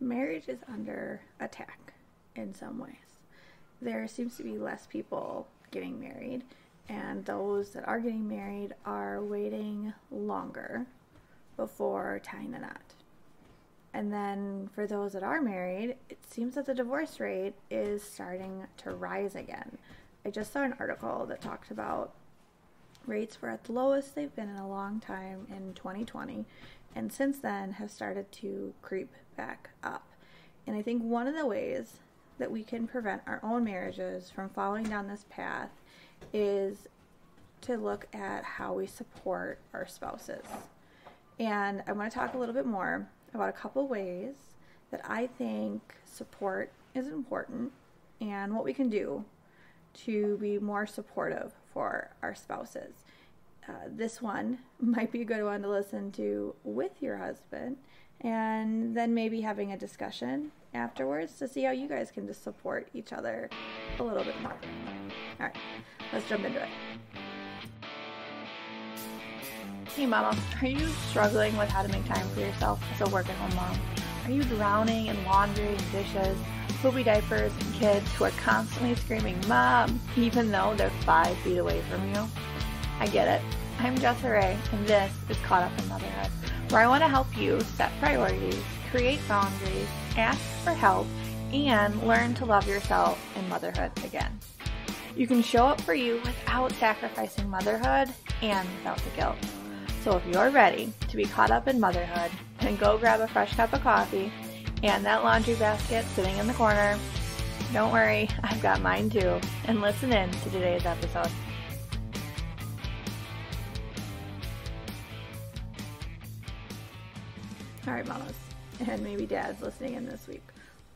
marriage is under attack in some ways. There seems to be less people getting married, and those that are getting married are waiting longer before tying the knot. And then for those that are married, it seems that the divorce rate is starting to rise again. I just saw an article that talked about rates were at the lowest they've been in a long time in 2020, and since then have started to creep back up. And I think one of the ways that we can prevent our own marriages from falling down this path is to look at how we support our spouses. And I want to talk a little bit more about a couple ways that I think support is important and what we can do to be more supportive for our spouses. This one might be a good one to listen to with your husband, and then maybe having a discussion afterwards to see how you guys can just support each other a little bit more. All right, let's jump into it. Hey mama, are you struggling with how to make time for yourself as a work-at-home mom? Are you drowning in laundry and dishes, poopy diapers, and kids who are constantly screaming, Mom, even though they're 5 feet away from you? I get it. I'm Jessa Ray, and this is Caught Up in Motherhood, where I want to help you set priorities, create boundaries, ask for help, and learn to love yourself in motherhood again. You can show up for you without sacrificing motherhood and without the guilt. So if you're ready to be caught up in motherhood, then go grab a fresh cup of coffee and that laundry basket sitting in the corner. Don't worry, I've got mine too. And listen in to today's episode. All right, mamas, and maybe dads listening in this week.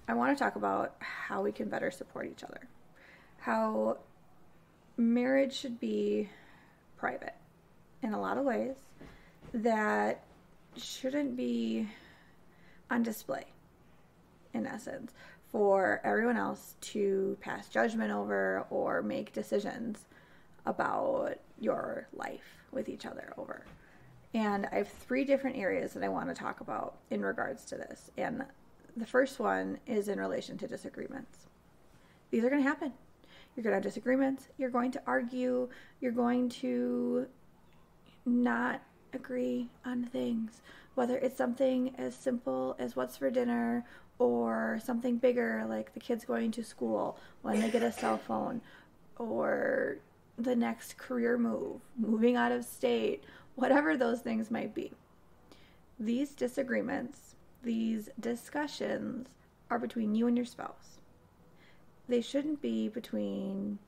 I want to talk about how we can better support each other. How marriage should be private in a lot of ways that shouldn't be on display, in essence, for everyone else to pass judgment over or make decisions about your life with each other over. And I have 3 different areas that I want to talk about in regards to this. And the first one is in relation to disagreements. These are going to happen. You're going to have disagreements. You're going to argue. You're going to not agree on things, whether it's something as simple as what's for dinner or something bigger like the kids going to school when they get a cell phone, or the next career move, moving out of state, whatever those things might be. These disagreements, these discussions are between you and your spouse. They shouldn't be between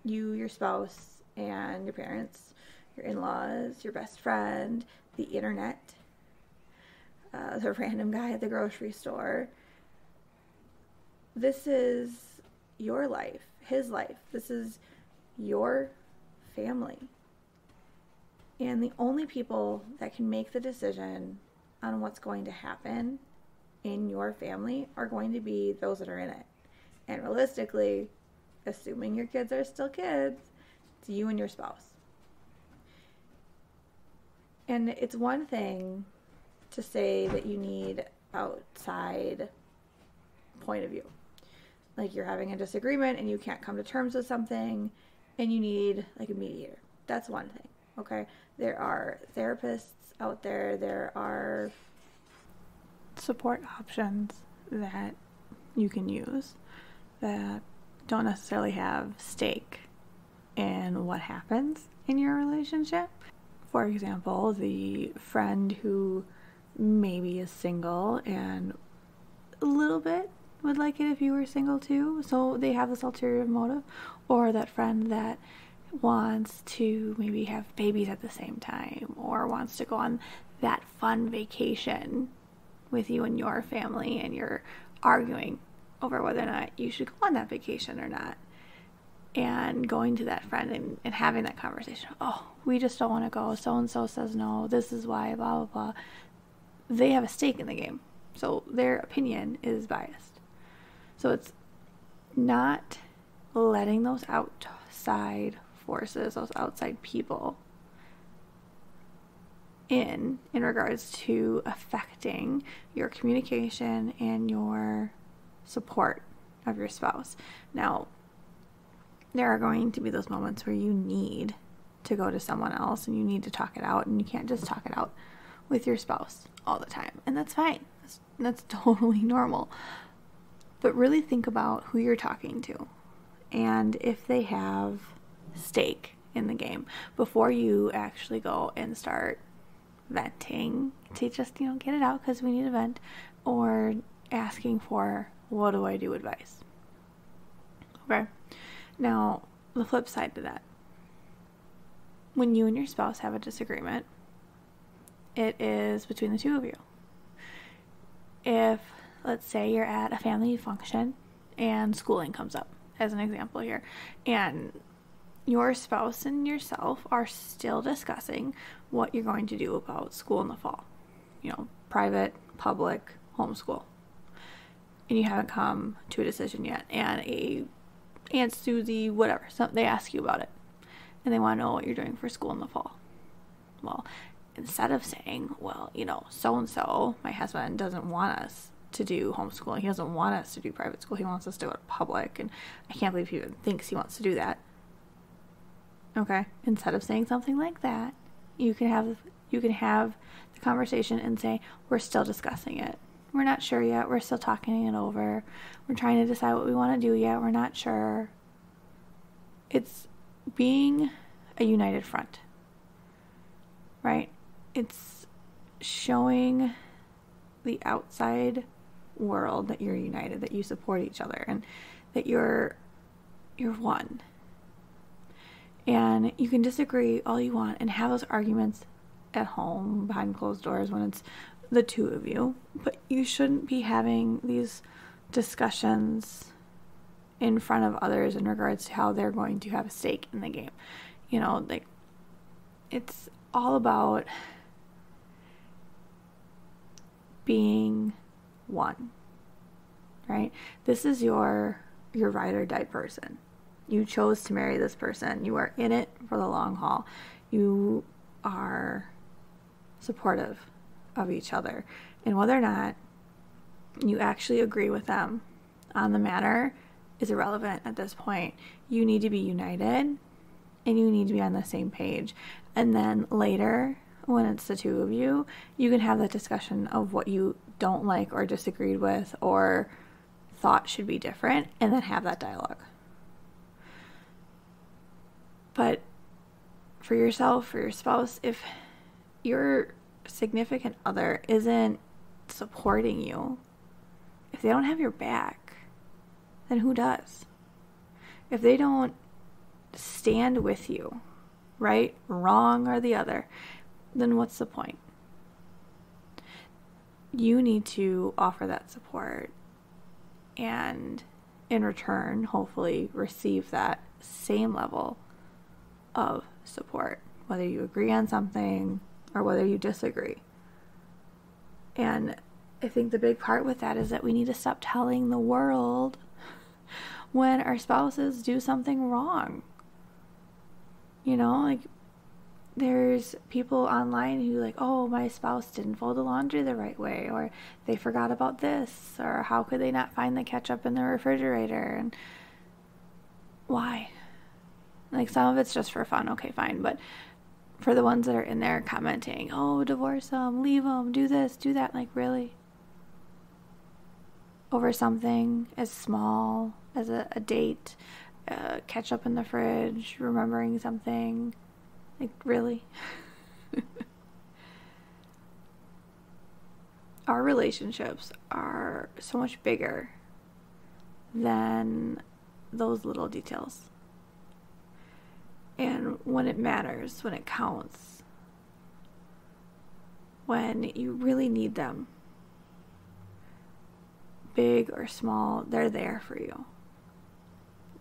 you, your spouse, and your parents, your in-laws, your best friend, the internet, the random guy at the grocery store. This is your life, his life. This is your family. And the only people that can make the decision on what's going to happen in your family are going to be those that are in it. And realistically, assuming your kids are still kids, it's you and your spouse. And it's one thing to say that you need outside point of view. Like you're having a disagreement and you can't come to terms with something and you need like a mediator. That's one thing, okay? There are therapists out there. There are support options that you can use that don't necessarily have stake in what happens in your relationship. For example, the friend who maybe is single and a little bit would like it if you were single too, so they have this ulterior motive, or that friend that wants to maybe have babies at the same time, or wants to go on that fun vacation with you and your family, and you're arguing over whether or not you should go on that vacation or not. And going to that friend and having that conversation, oh, we just don't want to go, so-and-so says no, this is why, blah, blah, blah. They have a stake in the game, so their opinion is biased. So it's not letting those outside forces, those outside people, in regards to affecting your communication and your support of your spouse. Now, there are going to be those moments where you need to go to someone else and you need to talk it out, and you can't just talk it out with your spouse all the time, and that's fine. That's totally normal. But really think about who you're talking to and if they have stake in the game before you actually go and start venting to just, get it out because we need to vent, or asking for what do I do advice. Okay. Now, the flip side to that, when you and your spouse have a disagreement, it is between the two of you. If, let's say, you're at a family function and schooling comes up, as an example here, and your spouse and yourself are still discussing what you're going to do about school in the fall, private, public, homeschool, and you haven't come to a decision yet, and Aunt Susie, whatever, they ask you about it, and they want to know what you're doing for school in the fall. Well, instead of saying, well, so-and-so, my husband, doesn't want us to do homeschooling. He doesn't want us to do private school. He wants us to go to public, and I can't believe he even thinks he wants to do that. Okay? Instead of saying something like that, you can have the conversation and say, we're still discussing it. We're not sure yet. We're still talking it over. We're trying to decide what we want to do yet. We're not sure. It's being a united front, right? It's showing the outside world that you're united, that you support each other, and that you're one. And you can disagree all you want and have those arguments at home behind closed doors when it's the two of you, but you shouldn't be having these discussions in front of others in regards to how they're going to have a stake in the game. It's all about being one, right? This is your ride or die person. You chose to marry this person. You are in it for the long haul. You are supportive of each other. And whether or not you actually agree with them on the matter is irrelevant at this point. You need to be united and you need to be on the same page. And then later, when it's the two of you, you can have that discussion of what you don't like or disagreed with or thought should be different, and then have that dialogue. But for yourself, for your spouse, if your significant other isn't supporting you, if they don't have your back, then who does? If they don't stand with you, right, wrong, or the other, then what's the point? You need to offer that support and in return, hopefully, receive that same level of support, whether you agree on something or whether you disagree. And I think the big part with that is that we need to stop telling the world when our spouses do something wrong. There's people online who oh, my spouse didn't fold the laundry the right way, or they forgot about this, or how could they not find the ketchup in the refrigerator, and why? Some of it's just for fun, okay, fine, but for the ones that are in there commenting, oh, divorce them, leave them, do this, do that, really? Over something as small as a date, ketchup in the fridge, remembering something, really? Our relationships are so much bigger than those little details. And when it matters, when it counts, when you really need them, big or small, they're there for you.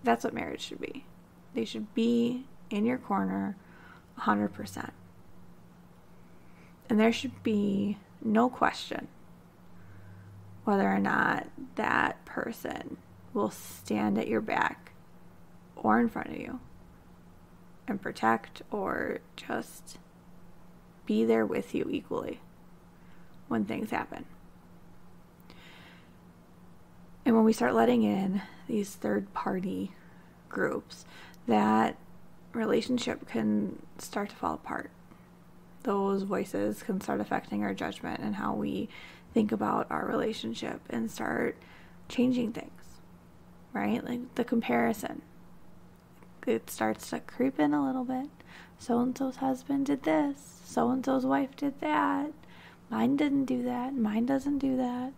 That's what marriage should be. They should be in your corner 100%. And there should be no question whether or not that person will stand at your back or in front of you and protect or just be there with you equally when things happen. And when we start letting in these third-party groups, that relationship can start to fall apart. Those voices can start affecting our judgment and how we think about our relationship and start changing things, right? Like the comparison. It starts to creep in a little bit. So-and-so's husband did this. So-and-so's wife did that. Mine didn't do that. Mine doesn't do that.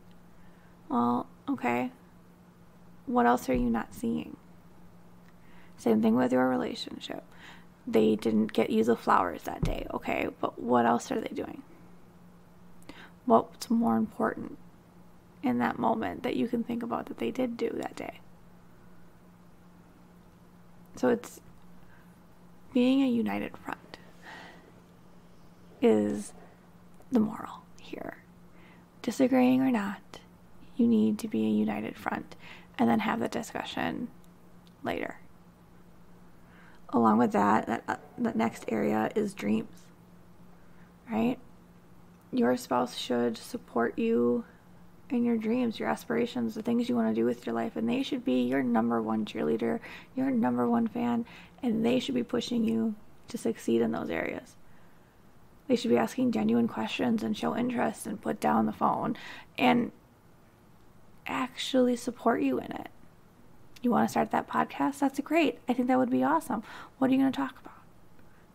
Well, okay. What else are you not seeing? Same thing with your relationship. They didn't get you the flowers that day. Okay, but what else are they doing? What's more important in that moment that you can think about that they did do that day? So it's being a united front is the moral here. Disagreeing or not, you need to be a united front and then have the discussion later. Along with that next area is dreams, right? Your spouse should support you in your dreams, your aspirations, the things you want to do with your life, and they should be your number one cheerleader, your number one fan, and they should be pushing you to succeed in those areas. They should be asking genuine questions and show interest and put down the phone and actually support you in it. You want to start that podcast? That's great. I think that would be awesome. What are you going to talk about?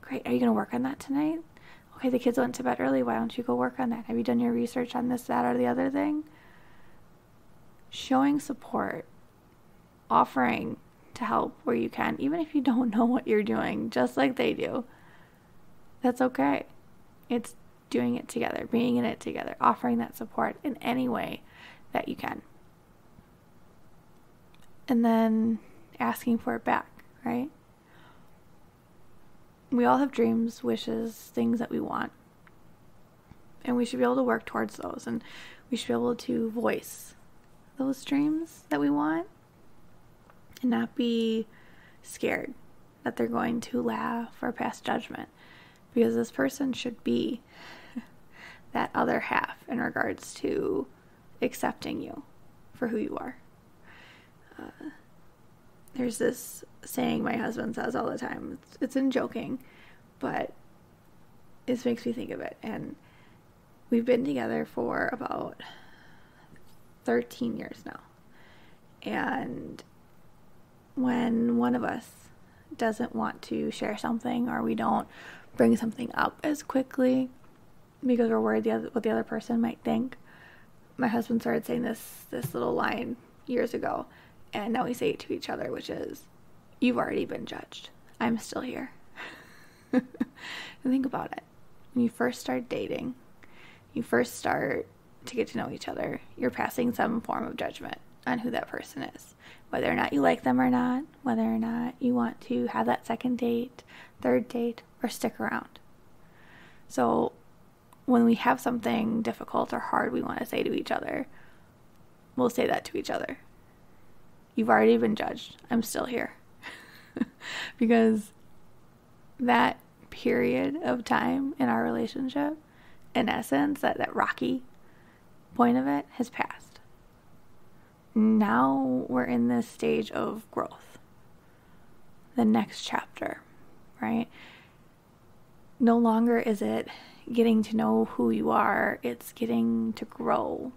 Great. Are you going to work on that tonight? Okay, the kids went to bed early. Why don't you go work on that? Have you done your research on this, that, or the other thing? Showing support, offering to help where you can, even if you don't know what you're doing, just like they do. That's okay. It's doing it together, being in it together, offering that support in any way that you can. And then asking for it back, right? We all have dreams, wishes, things that we want. And we should be able to work towards those. And we should be able to voice those dreams that we want and not be scared that they're going to laugh or pass judgment. Because this person should be that other half in regards to accepting you for who you are. There's this saying my husband says all the time. It's in joking, but it makes me think of it. And we've been together for about 13 years now. And when one of us doesn't want to share something, or we don't bring something up as quickly because we're worried what the other person might think, my husband started saying this little line years ago. And now we say it to each other, which is, you've already been judged. I'm still here. And think about it. When you first start dating, you first start to get to know each other, you're passing some form of judgment on who that person is. Whether or not you like them or not, whether or not you want to have that second date, third date, or stick around. So when we have something difficult or hard we want to say to each other, we'll say that to each other. You've already been judged. I'm still here. Because that period of time in our relationship, in essence, that rocky point of it has passed. Now we're in this stage of growth. The next chapter, right? No longer is it getting to know who you are. It's getting to grow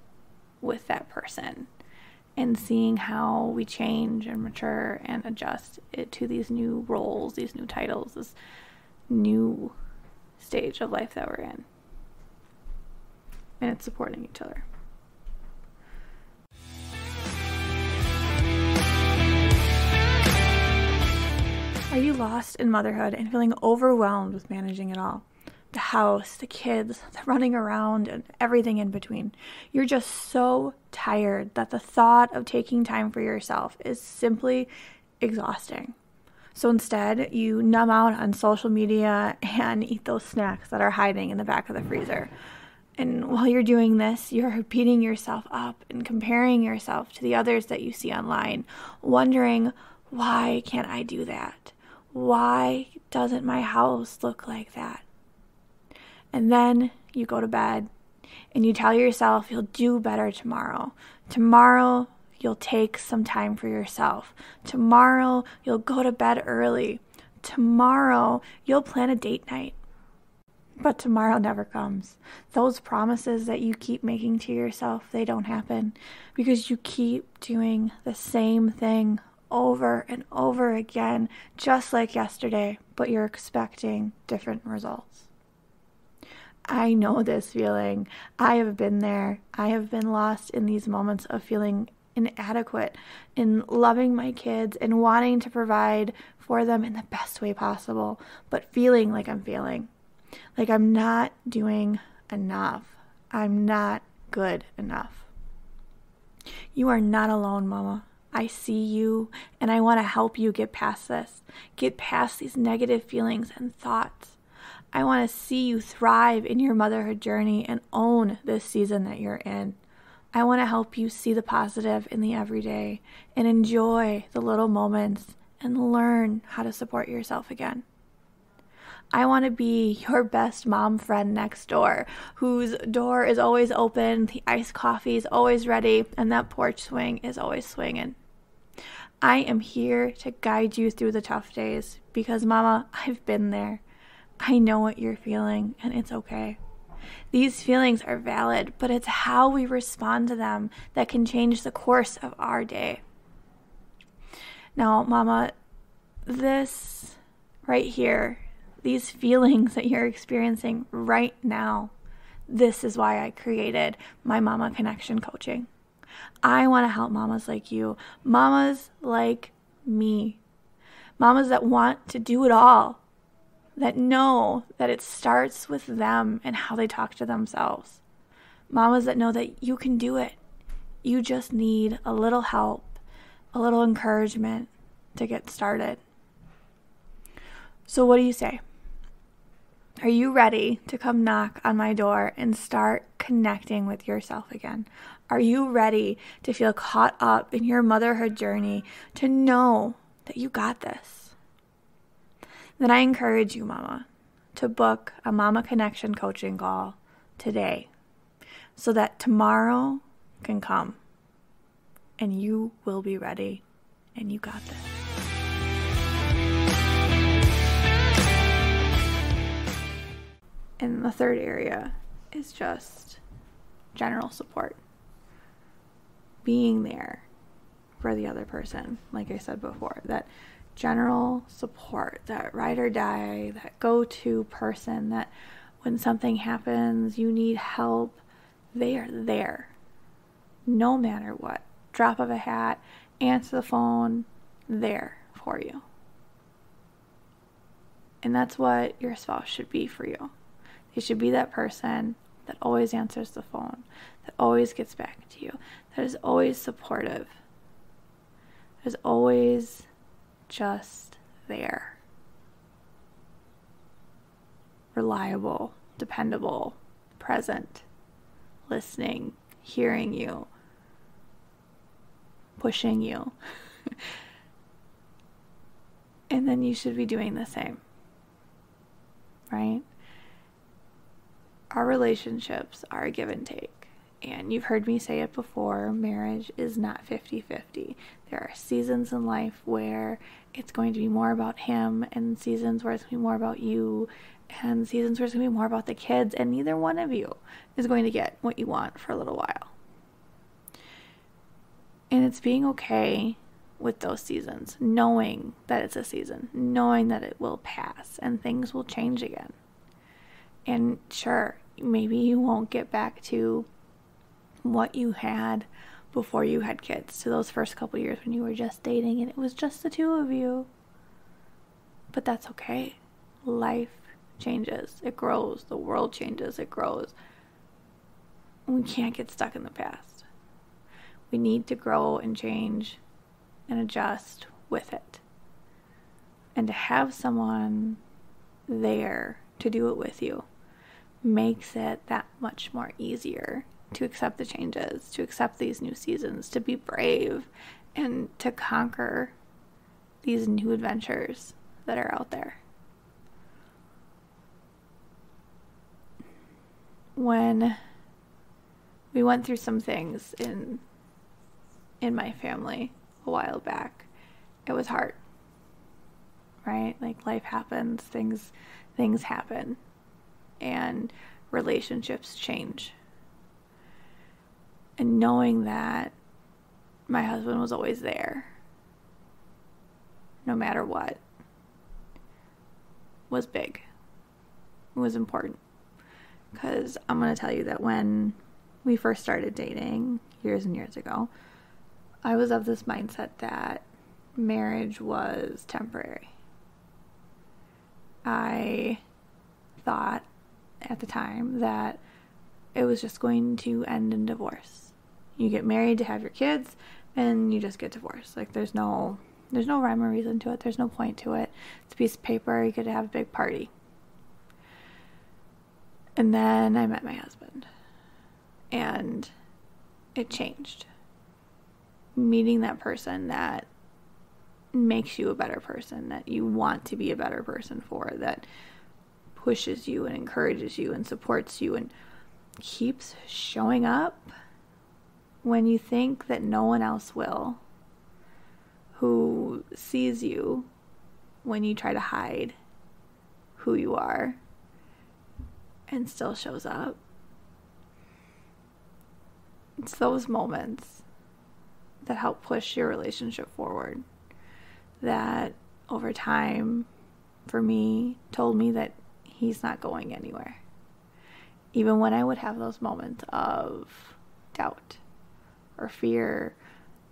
with that person. And seeing how we change and mature and adjust it to these new roles, these new titles, this new stage of life that we're in. And it's supporting each other. Are you lost in motherhood and feeling overwhelmed with managing it all? The house, the kids, the running around, and everything in between. You're just so tired that the thought of taking time for yourself is simply exhausting. So instead, you numb out on social media and eat those snacks that are hiding in the back of the freezer. And while you're doing this, you're beating yourself up and comparing yourself to the others that you see online, wondering, why can't I do that? Why doesn't my house look like that? And then you go to bed and you tell yourself you'll do better tomorrow. Tomorrow, you'll take some time for yourself. Tomorrow, you'll go to bed early. Tomorrow, you'll plan a date night. But tomorrow never comes. Those promises that you keep making to yourself, they don't happen because you keep doing the same thing over and over again, just like yesterday, but you're expecting different results. I know this feeling. I have been there. I have been lost in these moments of feeling inadequate in loving my kids and wanting to provide for them in the best way possible, but feeling like I'm failing, like I'm not doing enough. I'm not good enough. You are not alone, Mama. I see you, and I want to help you get past this, get past these negative feelings and thoughts. I want to see you thrive in your motherhood journey and own this season that you're in. I want to help you see the positive in the everyday and enjoy the little moments and learn how to support yourself again. I want to be your best mom friend next door, whose door is always open, the iced coffee is always ready, and that porch swing is always swinging. I am here to guide you through the tough days because, Mama, I've been there. I know what you're feeling, and it's okay. These feelings are valid, but it's how we respond to them that can change the course of our day. Now, Mama, this right here, these feelings that you're experiencing right now, this is why I created my Mama Connection Coaching. I want to help mamas like you, mamas like me, mamas that want to do it all, that know that it starts with them and how they talk to themselves. Mamas that know that you can do it. You just need a little help, a little encouragement to get started. So what do you say? Are you ready to come knock on my door and start connecting with yourself again? Are you ready to feel caught up in your motherhood journey, to know that you got this? Then I encourage you, Mama, to book a Mama Connection coaching call today so that tomorrow can come and you will be ready and you got this. And the third area is just general support. Being there for the other person, like I said before, that general support, that ride or die, that go-to person, that when something happens, you need help, they are there. No matter what. Drop of a hat, answer the phone, there for you. And that's what your spouse should be for you. They should be that person that always answers the phone, that always gets back to you, that is always supportive, that is always just there. Reliable, dependable, present, listening, hearing you, pushing you. And then you should be doing the same, right? Our relationships are a give and take. And you've heard me say it before, marriage is not 50-50. There are seasons in life where it's going to be more about him, and seasons where it's going to be more about you, and seasons where it's going to be more about the kids, and neither one of you is going to get what you want for a little while. And it's being okay with those seasons, knowing that it's a season, knowing that it will pass, and things will change again. And sure, maybe you won't get back to what you had before you had kids, to those first couple years when you were just dating and it was just the two of you. But that's okay. Life changes. It grows. The world changes. It grows. We can't get stuck in the past. We need to grow and change and adjust with it. And to have someone there to do it with you makes it that much more easier to accept the changes, to accept these new seasons, to be brave, and to conquer these new adventures that are out there. when we went through some things in my family a while back, it was hard, right? Like, life happens, things happen, and relationships change. And knowing that my husband was always there, no matter what, was big. It was important. Because I'm going to tell you that when we first started dating years and years ago, I was of this mindset that marriage was temporary. I thought at the time that it was just going to end in divorce. You get married to have your kids, and you just get divorced. Like, there's no rhyme or reason to it. There's no point to it. It's a piece of paper. You could have a big party. And then I met my husband, and it changed. Meeting that person that makes you a better person, that you want to be a better person for, that pushes you and encourages you and supports you and keeps showing up when you think that no one else will, who sees you when you try to hide who you are and still shows up. It's those moments that help push your relationship forward, that over time, for me, told me that he's not going anywhere. Even when I would have those moments of doubt or fear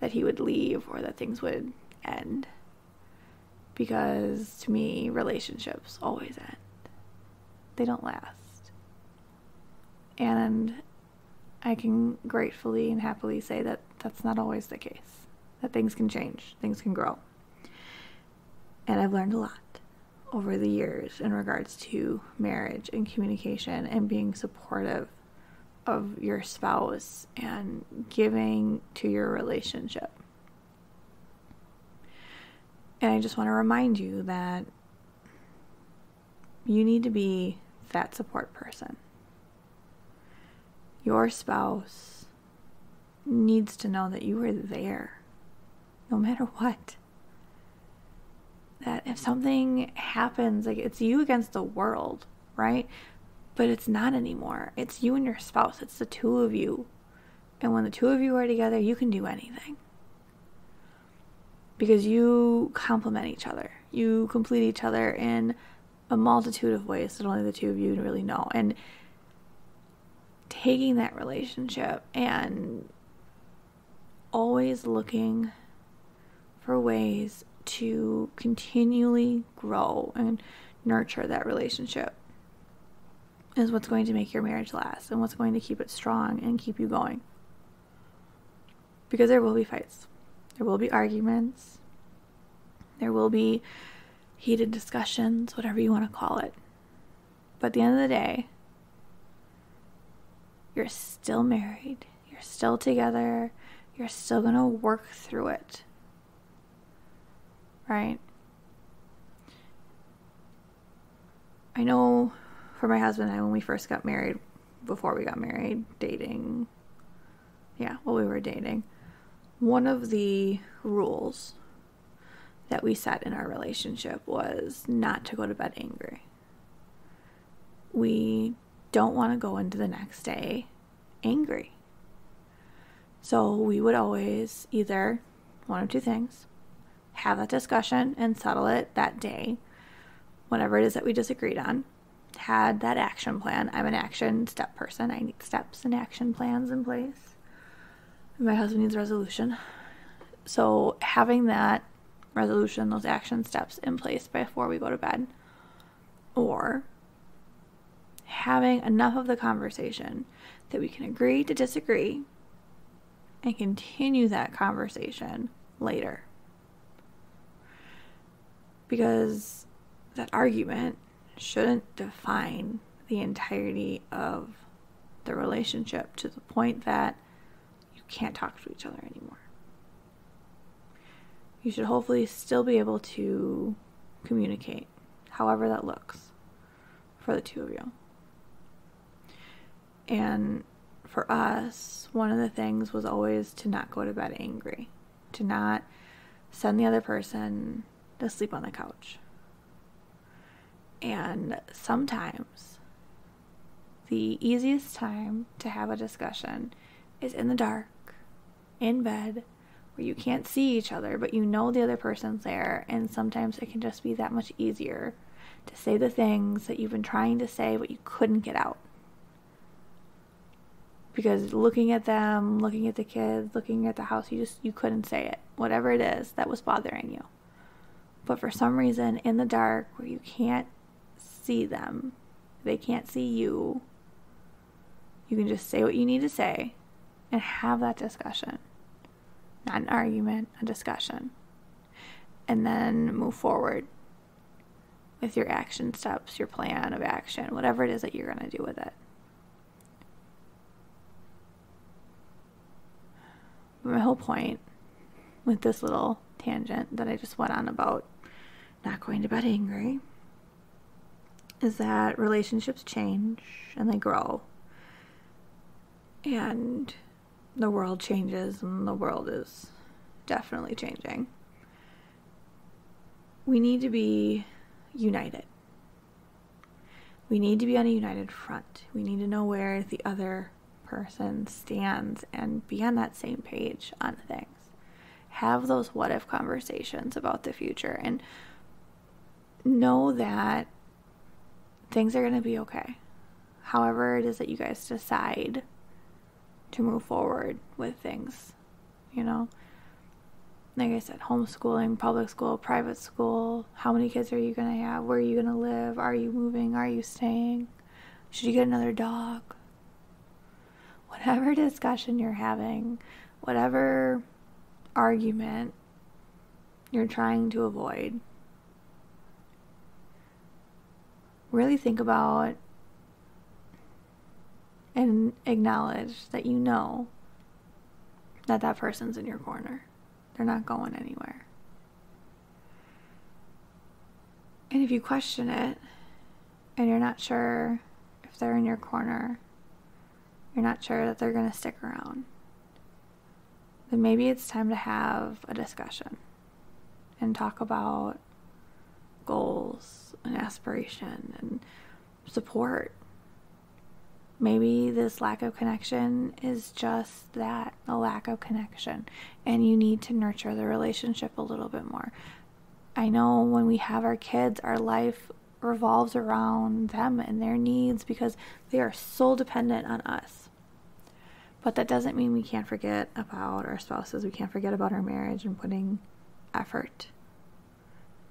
that he would leave or that things would end. Because to me, relationships always end. They don't last. And I can gratefully and happily say that that's not always the case. That things can change, things can grow. And I've learned a lot over the years in regards to marriage and communication and being supportive of your spouse and giving to your relationship. And I just want to remind you that you need to be that support person. Your spouse needs to know that you are there, no matter what. That if something happens, like, it's you against the world, right? But it's not anymore. It's you and your spouse. It's the two of you. And when the two of you are together, you can do anything. Because you complement each other. You complete each other in a multitude of ways that only the two of you really know. And taking that relationship and always looking for ways to continually grow and nurture that relationship is what's going to make your marriage last and what's going to keep it strong and keep you going. Because there will be fights. There will be arguments. There will be heated discussions, whatever you want to call it. But at the end of the day, you're still married. You're still together. You're still going to work through it. Right? I know for my husband and I, when we first got married, before we got married, dating, we were dating, one of the rules that we set in our relationship was not to go to bed angry. We don't want to go into the next day angry. So we would always either, one of two things, have that discussion and settle it that day, whatever it is that we disagreed on, had that action plan. I'm an action step person. I need steps and action plans in place. My husband needs resolution. So having that resolution, those action steps in place before we go to bed, or having enough of the conversation that we can agree to disagree and continue that conversation later. Because that argument shouldn't define the entirety of the relationship to the point that you can't talk to each other anymore. You should hopefully still be able to communicate, however that looks, for the two of you. And for us, one of the things was always to not go to bed angry, to not send the other person to sleep on the couch. And sometimes the easiest time to have a discussion is in the dark, in bed, where you can't see each other, but you know the other person's there. And sometimes it can just be that much easier to say the things that you've been trying to say, but you couldn't get out. Because looking at them, looking at the kids, looking at the house, you couldn't say it. Whatever it is that was bothering you. But for some reason, in the dark, where you can't see them, they can't see you, you can just say what you need to say and have that discussion. Not an argument, a discussion. And then move forward with your action steps, your plan of action, whatever it is that you're going to do with it. But my whole point with this little tangent that I just went on about not going to bed angry is that relationships change and they grow. And the world changes, and the world is definitely changing. We need to be united. We need to be on a united front. We need to know where the other person stands and be on that same page on things. Have those what-if conversations about the future and know that things are going to be okay. However it is that you guys decide to move forward with things, you know. Like I said, homeschooling, public school, private school, how many kids are you going to have? Where are you going to live? Are you moving? Are you staying? Should you get another dog? Whatever discussion you're having, whatever argument you're trying to avoid, really think about and acknowledge that you know that that person's in your corner. They're not going anywhere. And if you question it and you're not sure if they're in your corner, you're not sure that they're going to stick around, then maybe it's time to have a discussion and talk about goals and aspiration and support. Maybe this lack of connection is just that, a lack of connection, and you need to nurture the relationship a little bit more. I know when we have our kids, our life revolves around them and their needs because they are so dependent on us. But that doesn't mean we can't forget about our spouses. We can't forget about our marriage and putting effort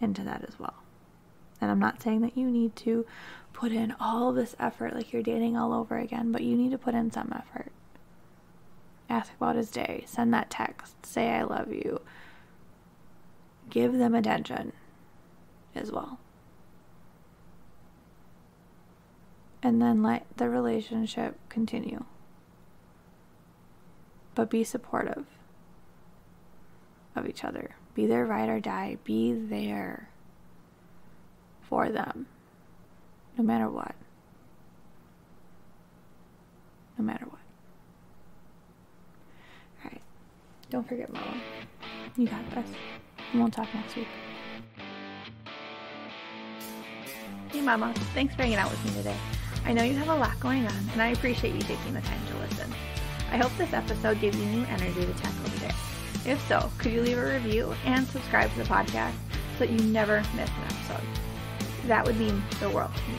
into that as well. And I'm not saying that you need to put in all this effort like you're dating all over again, but you need to put in some effort. Ask about his day. Send that text. Say I love you. Give them attention as well. And then let the relationship continue. But be supportive of each other. Be their ride or die. Be there for them. No matter what. No matter what. Alright. Don't forget, Mama. You got this. And we'll talk next week. Hey, Mama. Thanks for hanging out with me today. I know you have a lot going on, and I appreciate you taking the time to listen. I hope this episode gave you new energy to tackle the day. If so, could you leave a review and subscribe to the podcast so that you never miss an episode? That would mean the world to me.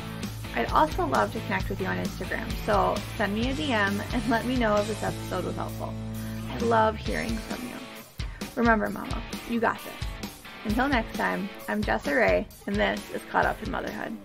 I'd also love to connect with you on Instagram, so send me a DM and let me know if this episode was helpful. I love hearing from you. Remember, Mama, you got this. Until next time, I'm Jessa Ray, and this is Caught Up in Motherhood.